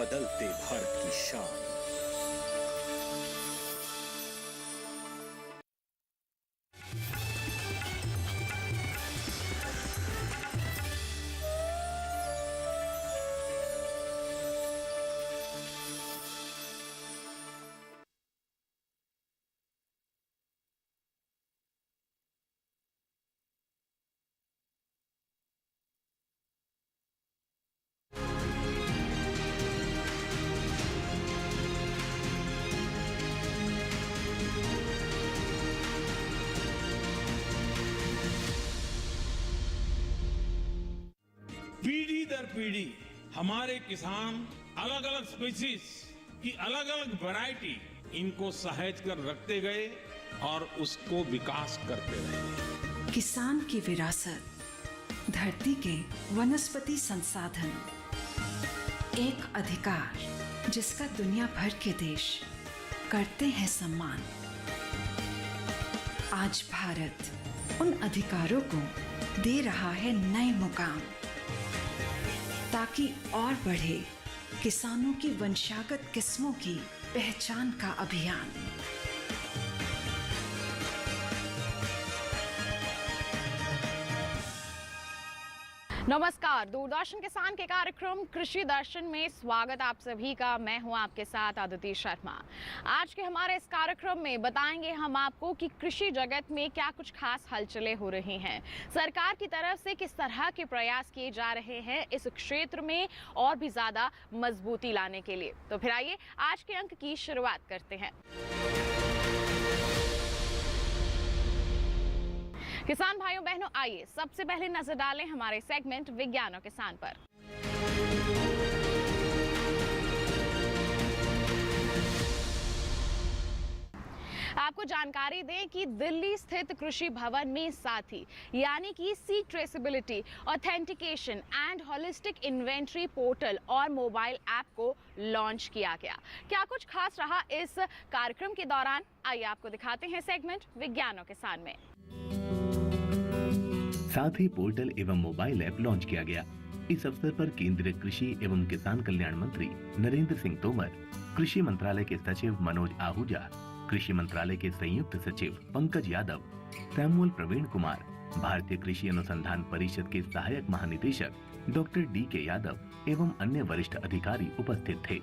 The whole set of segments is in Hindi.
बदलते भारत की शान। पीढ़ी दर पीढ़ी हमारे किसान अलग अलग स्पीसीज की अलग अलग वैरायटी इनको सहेज कर रखते गए और उसको विकास करते रहे। किसान की विरासत, धरती के वनस्पति संसाधन, एक अधिकार जिसका दुनिया भर के देश करते हैं सम्मान। आज भारत उन अधिकारों को दे रहा है नए मुकाम, ताकि और बढ़े किसानों की वंशागत किस्मों की पहचान का अभियान। नमस्कार, दूरदर्शन किसान के कार्यक्रम कृषि दर्शन में स्वागत आप सभी का। मैं हूं आपके साथ अदिति शर्मा। आज के हमारे इस कार्यक्रम में बताएंगे हम आपको कि कृषि जगत में क्या कुछ खास हलचलें हो रही हैं, सरकार की तरफ से किस तरह के प्रयास किए जा रहे हैं इस क्षेत्र में और भी ज्यादा मजबूती लाने के लिए। तो फिर आइए आज के अंक की शुरुआत करते हैं। किसान भाइयों बहनों, आइए सबसे पहले नजर डालें हमारे सेगमेंट विज्ञान और किसान पर। आपको जानकारी दें कि दिल्ली स्थित कृषि भवन में साथी यानी कि seed traceability, authentication and holistic inventory portal और मोबाइल ऐप को लॉन्च किया गया। क्या कुछ खास रहा इस कार्यक्रम के दौरान, आइए आपको दिखाते हैं सेगमेंट विज्ञान और किसान में। साथ ही पोर्टल एवं मोबाइल ऐप लॉन्च किया गया। इस अवसर पर केंद्रीय कृषि एवं किसान कल्याण मंत्री नरेंद्र सिंह तोमर, कृषि मंत्रालय के सचिव मनोज आहूजा, कृषि मंत्रालय के संयुक्त सचिव पंकज यादव, सैमुअल प्रवीण कुमार, भारतीय कृषि अनुसंधान परिषद के सहायक महानिदेशक डॉक्टर DK यादव एवं अन्य वरिष्ठ अधिकारी उपस्थित थे।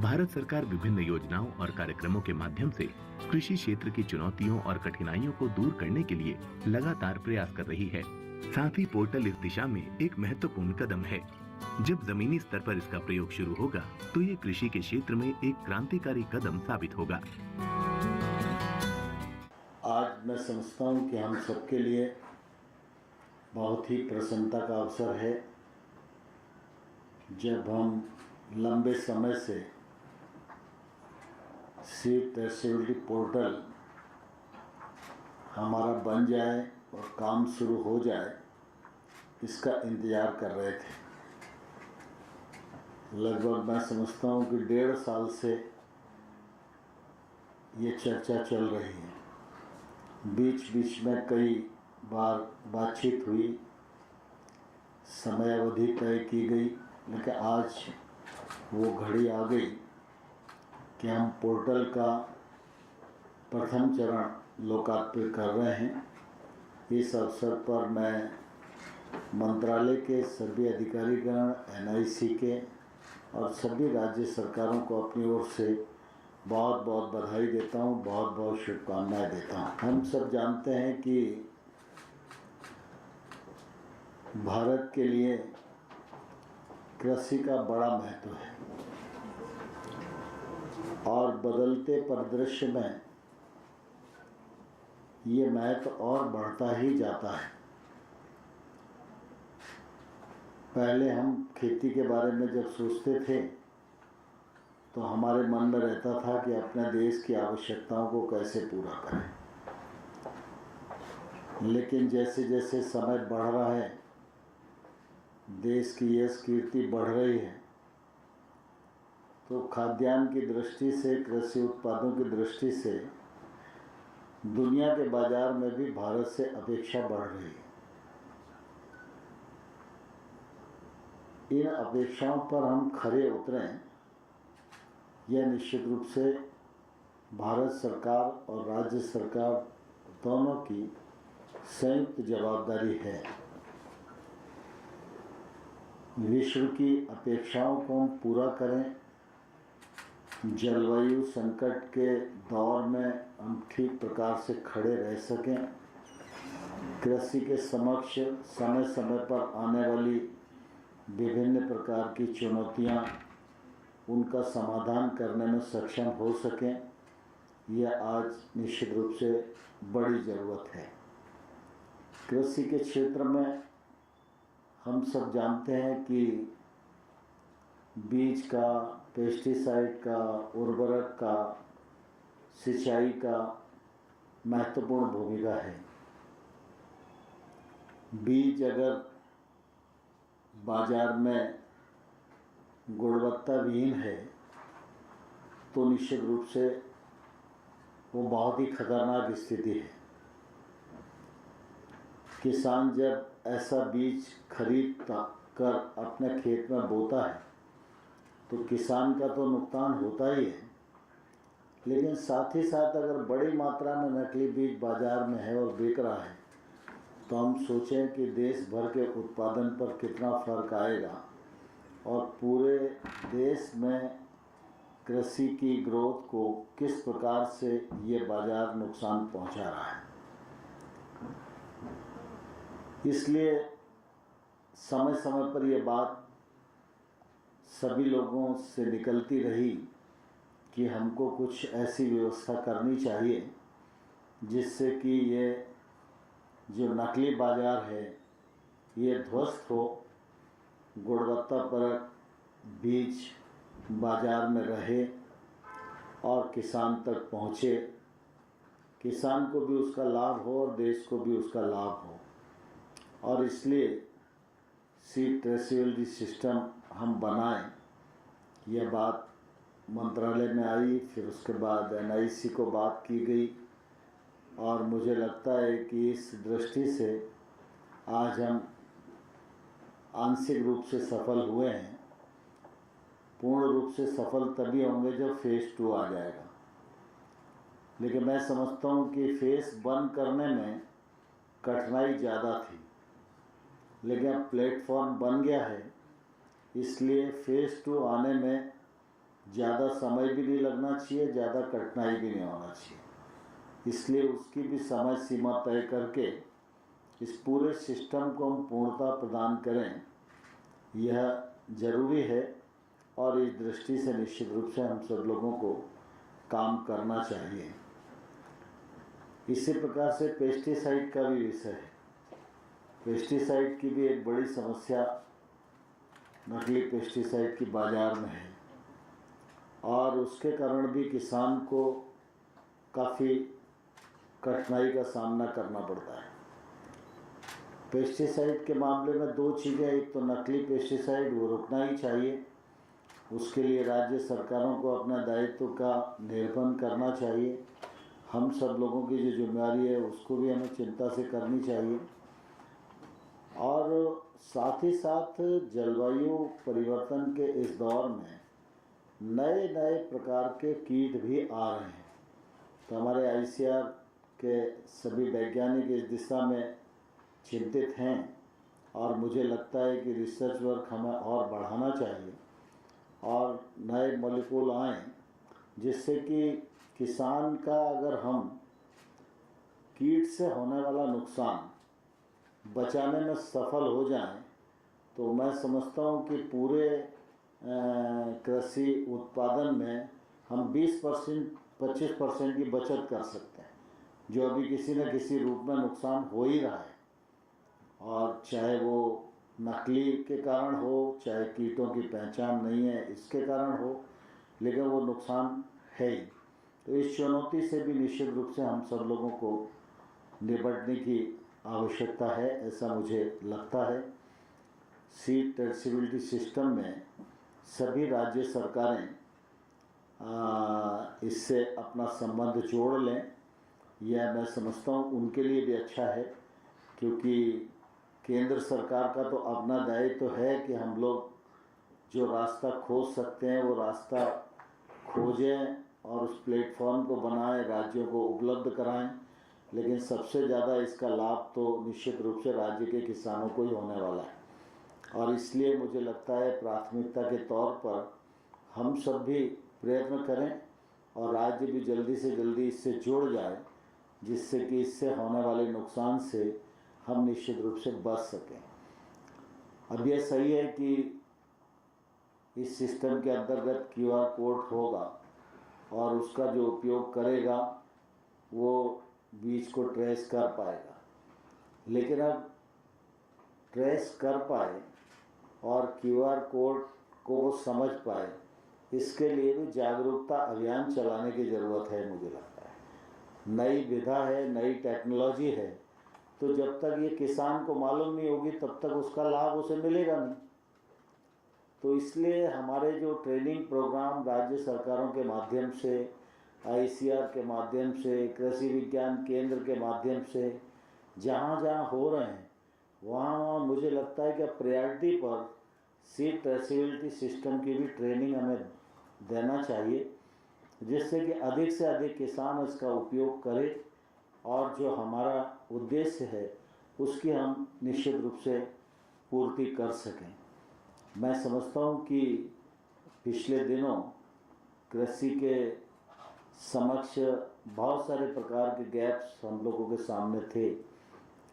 भारत सरकार विभिन्न योजनाओं और कार्यक्रमों के माध्यम से कृषि क्षेत्र की चुनौतियों और कठिनाइयों को दूर करने के लिए लगातार प्रयास कर रही है। साथ ही पोर्टल इस दिशा में एक महत्वपूर्ण कदम है। जब जमीनी स्तर पर इसका प्रयोग शुरू होगा तो ये कृषि के क्षेत्र में एक क्रांतिकारी कदम साबित होगा। आज मैं समझता हूँ कि हम सबके लिए बहुत ही प्रसन्नता का अवसर है जब हम लंबे समय से सीड ट्रेसेबिलिटी पोर्टल हमारा बन जाए और काम शुरू हो जाए, इसका इंतज़ार कर रहे थे। लगभग मैं समझता हूँ कि 1.5 साल से ये चर्चा चल रही है। बीच बीच में कई बार बातचीत हुई, समय अवधि तय की गई, लेकिन आज वो घड़ी आ गई कि हम पोर्टल का प्रथम चरण लोकार्पण कर रहे हैं। इस अवसर पर मैं मंत्रालय के सभी अधिकारीगण, NIC के और सभी राज्य सरकारों को अपनी ओर से बहुत बहुत बधाई देता हूँ, बहुत बहुत शुभकामनाएं देता हूँ। हम सब जानते हैं कि भारत के लिए कृषि का बड़ा महत्व है और बदलते परिदृश्य में ये महत्व और बढ़ता ही जाता है। पहले हम खेती के बारे में जब सोचते थे तो हमारे मन में रहता था कि अपने देश की आवश्यकताओं को कैसे पूरा करें, लेकिन जैसे जैसे समय बढ़ रहा है, देश की यश कीर्ति बढ़ रही है, तो खाद्यान्न की दृष्टि से, कृषि उत्पादों की दृष्टि से दुनिया के बाजार में भी भारत से अपेक्षा बढ़ रही है। इन अपेक्षाओं पर हम खरे उतरें यह निश्चित रूप से भारत सरकार और राज्य सरकार दोनों की संयुक्त जवाबदारी है। विश्व की अपेक्षाओं को हम पूरा करें, जलवायु संकट के दौर में हम ठीक प्रकार से खड़े रह सकें, कृषि के समक्ष समय समय पर आने वाली विभिन्न प्रकार की चुनौतियां, उनका समाधान करने में सक्षम हो सकें, यह आज निश्चित रूप से बड़ी ज़रूरत है। कृषि के क्षेत्र में हम सब जानते हैं कि बीज का, पेस्टिसाइड का, उर्वरक का, सिंचाई का महत्वपूर्ण भूमिका है। बीज अगर बाजार में गुणवत्ता विहीन है तो निश्चित रूप से वो बहुत ही खतरनाक स्थिति है। किसान जब ऐसा बीज खरीद कर अपने खेत में बोता है तो किसान का तो नुकसान होता ही है, लेकिन साथ ही साथ अगर बड़ी मात्रा में नकली बीज बाजार में है और बिक रहा है तो हम सोचें कि देश भर के उत्पादन पर कितना फर्क आएगा और पूरे देश में कृषि की ग्रोथ को किस प्रकार से ये बाजार नुकसान पहुंचा रहा है। इसलिए समय समय पर ये बात सभी लोगों से निकलती रही कि हमको कुछ ऐसी व्यवस्था करनी चाहिए जिससे कि ये जो नकली बाजार है ये ध्वस्त हो, गुणवत्तापरक बीज बाजार में रहे और किसान तक पहुँचे, किसान को भी उसका लाभ हो और देश को भी उसका लाभ हो। और इसलिए सीड ट्रेसेबिलिटी सिस्टम हम बनाएं, यह बात मंत्रालय में आई, फिर उसके बाद NIC को बात की गई और मुझे लगता है कि इस दृष्टि से आज हम आंशिक रूप से सफल हुए हैं। पूर्ण रूप से सफल तभी होंगे जब फेज़ 2 आ जाएगा, लेकिन मैं समझता हूँ कि फेज़ 1 करने में कठिनाई ज़्यादा थी, लेकिन अब प्लेटफॉर्म बन गया है, इसलिए फेज़ 2 आने में ज़्यादा समय भी नहीं लगना चाहिए, ज़्यादा कठिनाई भी नहीं होना चाहिए। इसलिए उसकी भी समय सीमा तय करके इस पूरे सिस्टम को हम पूर्णता प्रदान करें, यह ज़रूरी है और इस दृष्टि से निश्चित रूप से हम सब लोगों को काम करना चाहिए। इसी प्रकार से पेस्टिसाइड का भी विषय है। पेस्टिसाइड की भी एक बड़ी समस्या नकली पेस्टिसाइड की बाज़ार में है और उसके कारण भी किसान को काफ़ी कठिनाई का सामना करना पड़ता है। पेस्टिसाइड के मामले में दो चीज़ें, एक तो नकली पेस्टिसाइड वो रुकना ही चाहिए, उसके लिए राज्य सरकारों को अपना दायित्व का निर्वहन करना चाहिए। हम सब लोगों की जो जिम्मेदारी है उसको भी हमें चिंता से करनी चाहिए और साथ ही साथ जलवायु परिवर्तन के इस दौर में नए नए प्रकार के कीट भी आ रहे हैं, तो हमारे ICAR के सभी वैज्ञानिक इस दिशा में चिंतित हैं और मुझे लगता है कि रिसर्च वर्क हमें और बढ़ाना चाहिए और नए मॉलिक्यूल आएँ जिससे कि किसान का अगर हम कीट से होने वाला नुकसान बचाने में सफल हो जाएं तो मैं समझता हूँ कि पूरे कृषि उत्पादन में हम 20% की बचत कर सकते हैं, जो अभी किसी न किसी रूप में नुकसान हो ही रहा है, और चाहे वो नकली के कारण हो, चाहे कीटों की पहचान नहीं है इसके कारण हो, लेकिन वो नुकसान है ही। तो इस चुनौती से भी निश्चित रूप से हम सब लोगों को निपटने की आवश्यकता है, ऐसा मुझे लगता है। सीड ट्रेसेबिलिटी सिस्टम में सभी राज्य सरकारें इससे अपना संबंध जोड़ लें, यह मैं समझता हूँ उनके लिए भी अच्छा है, क्योंकि केंद्र सरकार का तो अपना दायित्व है कि हम लोग जो रास्ता खोज सकते हैं वो रास्ता खोजें और उस प्लेटफॉर्म को बनाएं, राज्यों को उपलब्ध कराएं, लेकिन सबसे ज़्यादा इसका लाभ तो निश्चित रूप से राज्य के किसानों को ही होने वाला है। और इसलिए मुझे लगता है प्राथमिकता के तौर पर हम सब भी प्रयत्न करें और राज्य भी जल्दी से जल्दी इससे जुड़ जाए, जिससे कि इससे होने वाले नुकसान से हम निश्चित रूप से बच सकें। अब यह सही है कि इस सिस्टम के अंतर्गत QR कोड होगा और उसका जो उपयोग करेगा वो बीज को ट्रेस कर पाएगा, लेकिन अब ट्रेस कर पाए और QR कोड को वो समझ पाए, इसके लिए भी जागरूकता अभियान चलाने की ज़रूरत है। मुझे लगता है नई विधा है, नई टेक्नोलॉजी है, तो जब तक ये किसान को मालूम नहीं होगी तब तक उसका लाभ उसे मिलेगा नहीं। तो इसलिए हमारे जो ट्रेनिंग प्रोग्राम राज्य सरकारों के माध्यम से, ICAR के माध्यम से, कृषि विज्ञान केंद्र के माध्यम से जहाँ जहाँ हो रहे हैं वहाँ मुझे लगता है कि प्रायोरिटी पर सीड ट्रेसेबिलिटी सिस्टम की भी ट्रेनिंग हमें देना चाहिए, जिससे कि अधिक से अधिक किसान इसका उपयोग करें और जो हमारा उद्देश्य है उसकी हम निश्चित रूप से पूर्ति कर सकें। मैं समझता हूँ कि पिछले दिनों कृषि के समक्ष बहुत सारे प्रकार के गैप्स हम लोगों के सामने थे।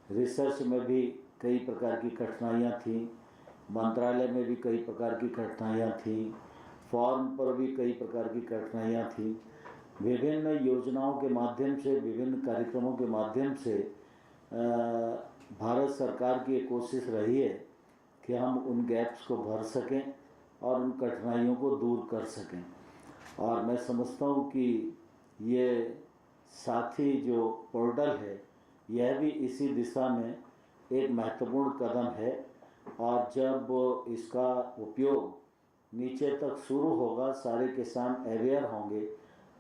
रिसर्च में भी कई प्रकार की कठिनाइयाँ थीं, मंत्रालय में भी कई प्रकार की कठिनाइयाँ थीं, फॉर्म पर भी कई प्रकार की कठिनाइयाँ थीं। विभिन्न योजनाओं के माध्यम से, विभिन्न कार्यक्रमों के माध्यम से भारत सरकार की एक कोशिश रही है कि हम उन गैप्स को भर सकें और उन कठिनाइयों को दूर कर सकें। और मैं समझता हूँ कि ये साथी जो पोर्टल है यह भी इसी दिशा में एक महत्वपूर्ण कदम है। और जब इसका उपयोग नीचे तक शुरू होगा, सारे किसान अवेयर होंगे,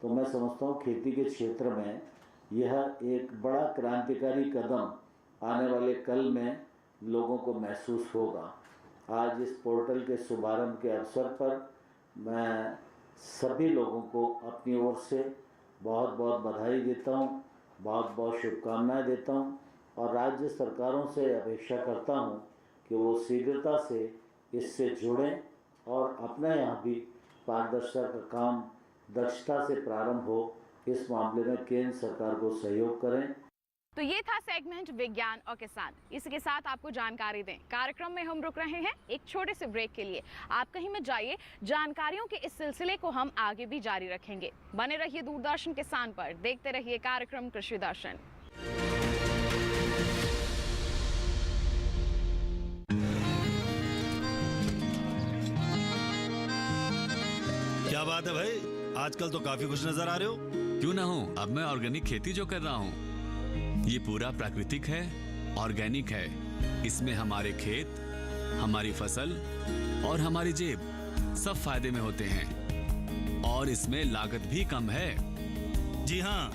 तो मैं समझता हूँ खेती के क्षेत्र में यह एक बड़ा क्रांतिकारी कदम आने वाले कल में लोगों को महसूस होगा। आज इस पोर्टल के शुभारंभ के अवसर पर मैं सभी लोगों को अपनी ओर से बहुत बहुत बधाई देता हूँ, बहुत बहुत शुभकामनाएं देता हूँ और राज्य सरकारों से अपेक्षा करता हूँ कि वो शीघ्रता से इससे जुड़ें और अपने यहाँ भी पारदर्शिता का काम दक्षता से प्रारंभ हो, इस मामले में केंद्र सरकार को सहयोग करें। तो ये था सेगमेंट विज्ञान और किसान। इसके साथ आपको जानकारी दें, कार्यक्रम में हम रुक रहे हैं एक छोटे से ब्रेक के लिए। आप कहीं मत जाइए, जानकारियों के इस सिलसिले को हम आगे भी जारी रखेंगे। बने रहिए दूरदर्शन किसान पर, देखते रहिए कार्यक्रम कृषि दर्शन। क्या बात है भाई, आजकल तो काफी खुश नजर आ रहे हो। क्यों ना हो, अब मैं ऑर्गेनिक खेती जो कर रहा हूँ ये पूरा प्राकृतिक है, ऑर्गेनिक है। इसमें हमारे खेत, हमारी फसल और हमारी जेब सब फायदे में होते हैं और इसमें लागत भी कम है। जी हाँ,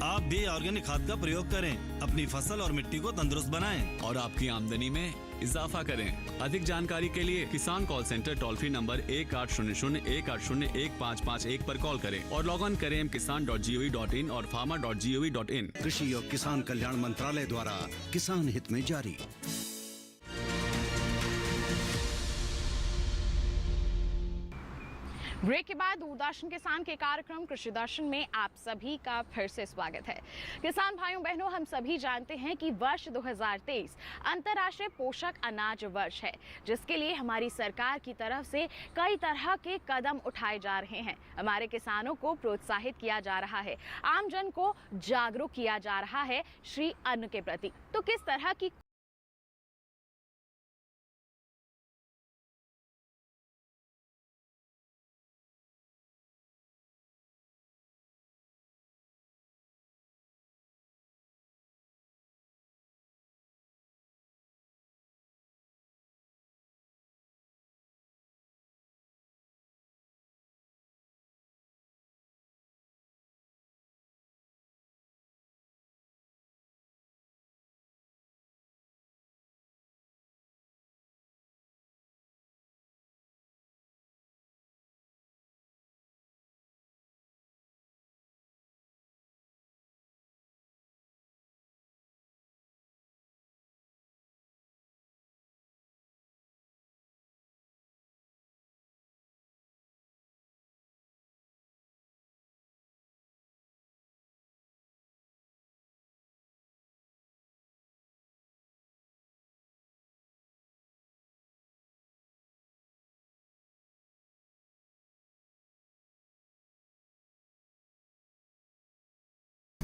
आप भी ऑर्गेनिक खाद का प्रयोग करें, अपनी फसल और मिट्टी को तंदुरुस्त बनाएं और आपकी आमदनी में इजाफा करें। अधिक जानकारी के लिए किसान call centre toll free number 1800-180-1551 पर कॉल करें और लॉग ऑन करें kisan.gov.in और farmer.gov.in। कृषि और किसान कल्याण मंत्रालय द्वारा किसान हित में जारी। ब्रेक के बाद दूरदर्शन किसान के कार्यक्रम कृषि दर्शन में आप सभी का फिर से स्वागत है। किसान भाइयों बहनों, हम सभी जानते हैं कि वर्ष 2023 अंतर्राष्ट्रीय पोषक अनाज वर्ष है, जिसके लिए हमारी सरकार की तरफ से कई तरह के कदम उठाए जा रहे हैं। हमारे किसानों को प्रोत्साहित किया जा रहा है, आम जन को जागरूक किया जा रहा है श्री अन्न के प्रति। तो किस तरह की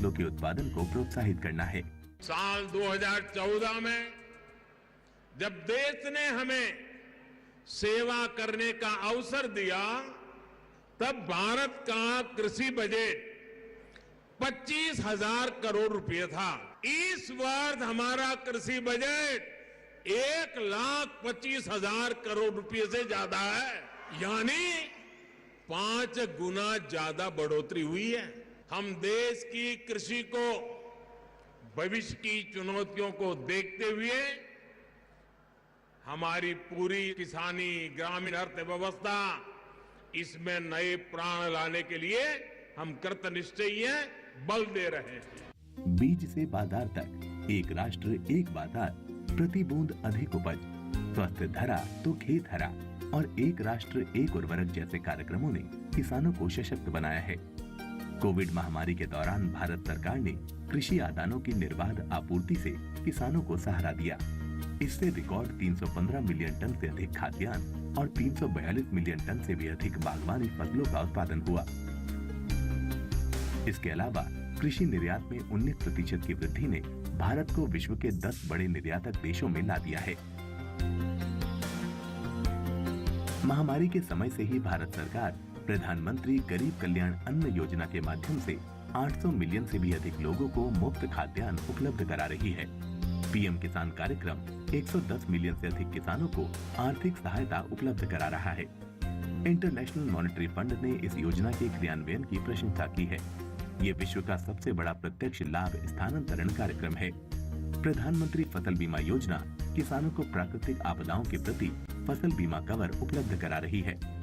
फसलों के उत्पादन को प्रोत्साहित करना है। साल 2014 में जब देश ने हमें सेवा करने का अवसर दिया, तब भारत का कृषि बजट 25,000 करोड़ रुपए था। इस वर्ष हमारा कृषि बजट 1,25,000 करोड़ रुपए से ज्यादा है, यानी 5 गुना ज्यादा बढ़ोतरी हुई है। हम देश की कृषि को भविष्य की चुनौतियों को देखते हुए हमारी पूरी किसानी ग्रामीण अर्थव्यवस्था इसमें नए प्राण लाने के लिए हम कृतनिश्चयी हैं, बल दे रहे हैं। बीज से बाजार तक, एक राष्ट्र एक बाजार, प्रति बूंद अधिक उपज, स्वस्थ धरा तो खेत हरा और एक राष्ट्र एक उर्वरक जैसे कार्यक्रमों ने किसानों को सशक्त बनाया है। कोविड महामारी के दौरान भारत सरकार ने कृषि आदानों की निर्बाध आपूर्ति से किसानों को सहारा दिया। इससे रिकॉर्ड 315 मिलियन टन से अधिक खाद्यान्न और 342 मिलियन टन से भी अधिक बागवानी फसलों का उत्पादन हुआ। इसके अलावा कृषि निर्यात में 19% की वृद्धि ने भारत को विश्व के 10 बड़े निर्यातक देशों में ला दिया है। महामारी के समय से ही भारत सरकार प्रधानमंत्री गरीब कल्याण अन्न योजना के माध्यम से 800 मिलियन से भी अधिक लोगों को मुफ्त खाद्यान्न उपलब्ध करा रही है। पीएम किसान कार्यक्रम 110 मिलियन से अधिक किसानों को आर्थिक सहायता उपलब्ध करा रहा है। इंटरनेशनल मॉनेटरी फंड ने इस योजना के क्रियान्वयन की प्रशंसा की है। ये विश्व का सबसे बड़ा प्रत्यक्ष लाभ स्थानांतरण कार्यक्रम है। प्रधानमंत्री फसल बीमा योजना किसानों को प्राकृतिक आपदाओं के प्रति फसल बीमा कवर उपलब्ध करा रही है।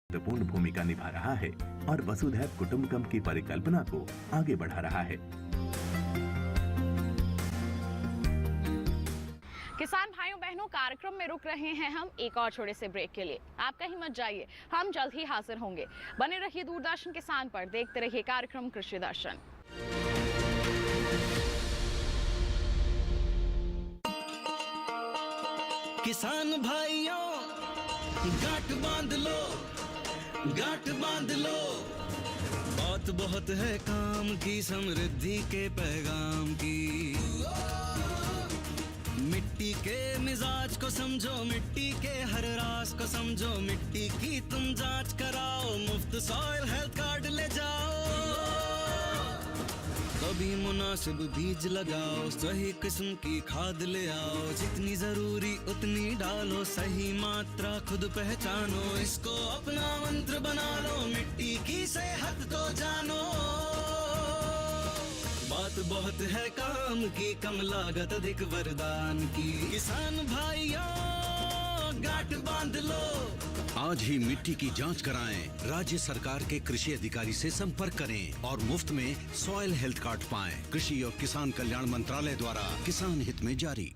महत्वपूर्ण भूमिका निभा रहा है और वसुधैव कुटुंबकम की परिकल्पना को आगे बढ़ा रहा है। किसान भाइयों बहनों, कार्यक्रम में रुक रहे हैं हम एक और छोटे से ब्रेक के लिए। आप कहीं मत जाइए, हम जल्द ही हाजिर होंगे। बने रहिए दूरदर्शन किसान पर, देखते रहिए कार्यक्रम कृषि दर्शन। किसान भाइयों गांठ बांध लो, गांठ बांध लो, बात बहुत है काम की, समृद्धि के पैगाम की। मिट्टी के मिजाज को समझो, मिट्टी के हर राज को समझो, मिट्टी की तुम जांच कराओ, मुफ्त सॉइल हेल्थ कार्ड ले जाओ। कभी मुनासिब बीज लगाओ, सही किस्म की खाद ले आओ, जितनी जरूरी उतनी डालो, सही मात्रा खुद पहचानो, इसको अपना मंत्र बना लो, मिट्टी की सेहत तो जानो। बात बहुत है काम की, कम लागत अधिक वरदान की। किसान भाइयों गांठ बांध लो, आज ही मिट्टी की जांच कराएं, राज्य सरकार के कृषि अधिकारी से संपर्क करें और मुफ्त में सॉइल हेल्थ कार्ड पाएं। कृषि और किसान कल्याण मंत्रालय द्वारा किसान हित में जारी।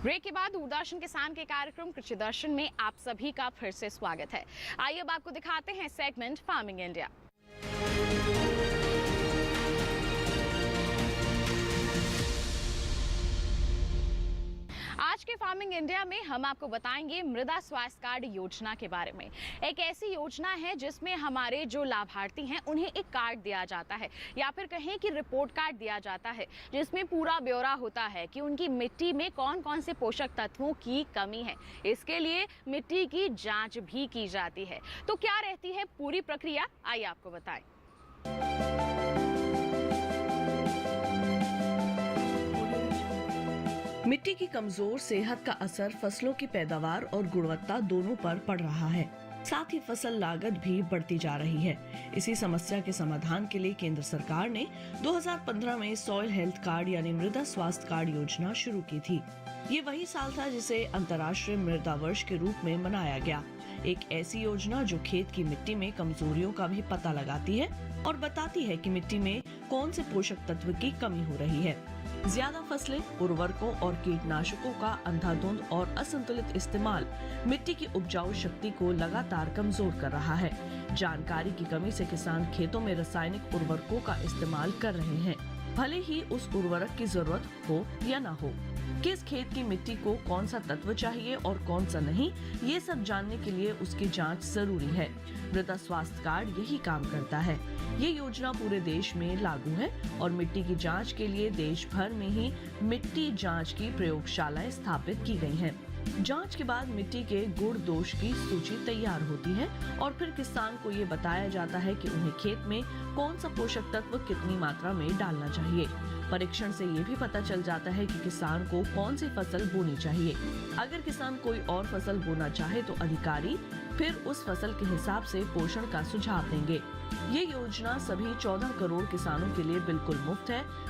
ब्रेक के बाद दूरदर्शन किसान के कार्यक्रम कृषि दर्शन में आप सभी का फिर से स्वागत है। आइए अब आपको दिखाते हैं सेगमेंट फार्मिंग इंडिया। आज के फार्मिंग इंडिया में हम आपको बताएंगे मृदा स्वास्थ्य कार्ड योजना के बारे में। एक ऐसी योजना है जिसमें हमारे जो लाभार्थी हैं उन्हें एक कार्ड दिया जाता है या फिर कहें कि रिपोर्ट कार्ड दिया जाता है, जिसमें पूरा ब्यौरा होता है कि उनकी मिट्टी में कौन कौन से पोषक तत्वों की कमी है। इसके लिए मिट्टी की जांच भी की जाती है। तो क्या रहती है पूरी प्रक्रिया, आइए आपको बताएं। मिट्टी की कमजोर सेहत का असर फसलों की पैदावार और गुणवत्ता दोनों पर पड़ रहा है। साथ ही फसल लागत भी बढ़ती जा रही है। इसी समस्या के समाधान के लिए केंद्र सरकार ने 2015 में सॉइल हेल्थ कार्ड यानी मृदा स्वास्थ्य कार्ड योजना शुरू की थी। ये वही साल था जिसे अंतर्राष्ट्रीय मृदा वर्ष के रूप में मनाया गया। एक ऐसी योजना जो खेत की मिट्टी में कमजोरियों का भी पता लगाती है और बताती है कि मिट्टी में कौन से पोषक तत्व की कमी हो रही है। ज्यादा फसलें, उर्वरकों और कीटनाशकों का अंधाधुंध और असंतुलित इस्तेमाल मिट्टी की उपजाऊ शक्ति को लगातार कमजोर कर रहा है। जानकारी की कमी से किसान खेतों में रासायनिक उर्वरकों का इस्तेमाल कर रहे हैं, भले ही उस उर्वरक की जरूरत हो या ना हो। किस खेत की मिट्टी को कौन सा तत्व चाहिए और कौन सा नहीं, ये सब जानने के लिए उसकी जांच जरूरी है। मृदा स्वास्थ्य कार्ड यही काम करता है। ये योजना पूरे देश में लागू है और मिट्टी की जांच के लिए देश भर में ही मिट्टी जांच की प्रयोगशालाएं स्थापित की गई हैं। जांच के बाद मिट्टी के गुण दोष की सूची तैयार होती है और फिर किसान को ये बताया जाता है कि उन्हें खेत में कौन सा पोषक तत्व कितनी मात्रा में डालना चाहिए। परीक्षण से ये भी पता चल जाता है कि किसान को कौन सी फसल बोनी चाहिए। अगर किसान कोई और फसल बोना चाहे तो अधिकारी फिर उस फसल के हिसाब से पोषण का सुझाव देंगे। ये योजना सभी 14 करोड़ किसानों के लिए बिल्कुल मुफ्त है।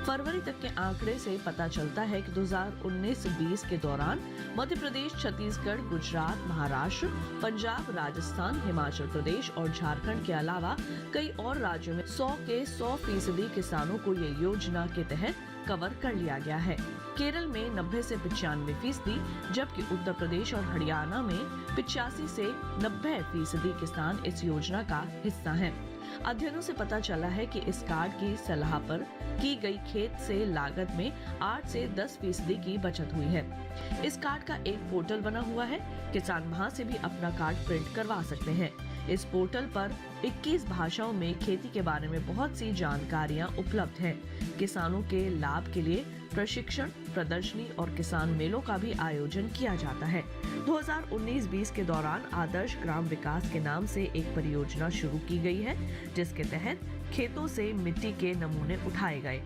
फरवरी तक के आंकड़े से पता चलता है कि 2019-20 के दौरान मध्य प्रदेश, छत्तीसगढ़, गुजरात, महाराष्ट्र, पंजाब, राजस्थान, हिमाचल प्रदेश और झारखंड के अलावा कई और राज्यों में 100 के 100% किसानों को ये योजना के तहत कवर कर लिया गया है। केरल में 90 से 95%, जबकि उत्तर प्रदेश और हरियाणा में 85 से 90% किसान इस योजना का हिस्सा हैं। अध्ययनों से पता चला है कि इस कार्ड की सलाह पर की गई खेत से लागत में 8 से 10% की बचत हुई है। इस कार्ड का एक पोर्टल बना हुआ है। किसान वहां से भी अपना कार्ड प्रिंट करवा सकते हैं। इस पोर्टल पर 21 भाषाओं में खेती के बारे में बहुत सी जानकारियां उपलब्ध हैं। किसानों के लाभ के लिए प्रशिक्षण, प्रदर्शनी और किसान मेलों का भी आयोजन किया जाता है। 2019-20 के दौरान आदर्श ग्राम विकास के नाम से एक परियोजना शुरू की गई है, जिसके तहत खेतों से मिट्टी के नमूने उठाए गए।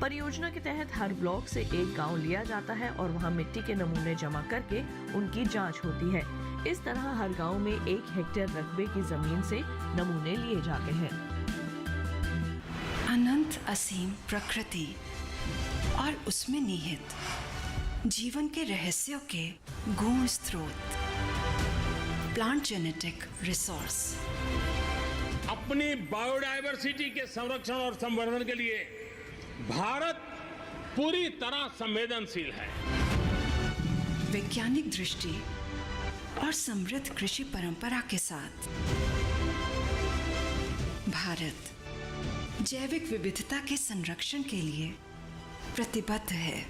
परियोजना के तहत हर ब्लॉक से एक गांव लिया जाता है और वहां मिट्टी के नमूने जमा करके उनकी जांच होती है। इस तरह हर गांव में 1 हेक्टेयर रकबे की जमीन से नमूने लिए जाते हैं। अनंत असीम प्रकृति और उसमें निहित जीवन के रहस्यों के गूढ़ स्रोत, प्लांट जेनेटिक रिसोर्स। अपनी बायोडायवर्सिटी के संरक्षण और संवर्धन के लिए भारत पूरी तरह संवेदनशील है। वैज्ञानिक दृष्टि और समृद्ध कृषि परंपरा के साथ भारत जैविक विविधता के संरक्षण के लिए प्रतिबद्ध है।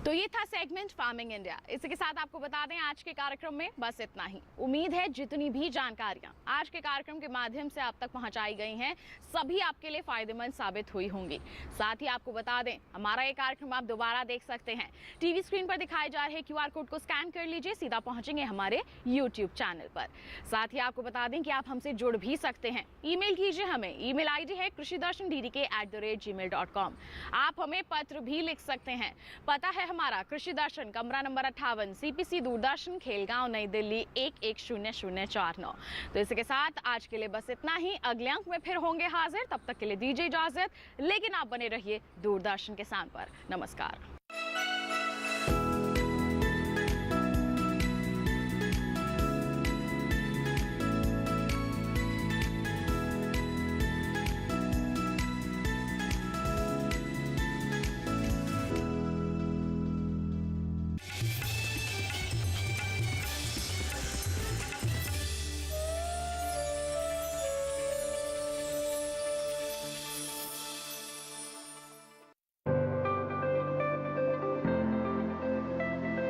तो ये था सेगमेंट फार्मिंग इंडिया। इसी के साथ आपको बता दें आज के कार्यक्रम में बस इतना ही। उम्मीद है जितनी भी जानकारियां आज के कार्यक्रम के माध्यम से आप तक पहुंचाई गई हैं, सभी आपके लिए फायदेमंद साबित हुई होंगी। साथ ही आपको बता दें हमारा ये कार्यक्रम आप दोबारा देख सकते हैं। टीवी स्क्रीन पर दिखाए जा रहे QR कोड को स्कैन कर लीजिए, सीधा पहुंचेंगे हमारे YouTube चैनल पर। साथ ही आपको बता दें कि आप हमसे जुड़ भी सकते हैं। ईमेल कीजिए हमें। ईमेल ID है krishidarshandddk@gmail.com। आप हमें पत्र भी लिख सकते हैं। पता है हमारा कृषि दर्शन, कमरा नंबर 58, CPC दूरदर्शन, खेलगांव, नई दिल्ली 110049। तो इसके साथ आज के लिए बस इतना ही। अगले अंक में फिर होंगे हाजिर, तब तक के लिए दीजिए इजाजत, लेकिन आप बने रहिए दूरदर्शन किसान पर। नमस्कार।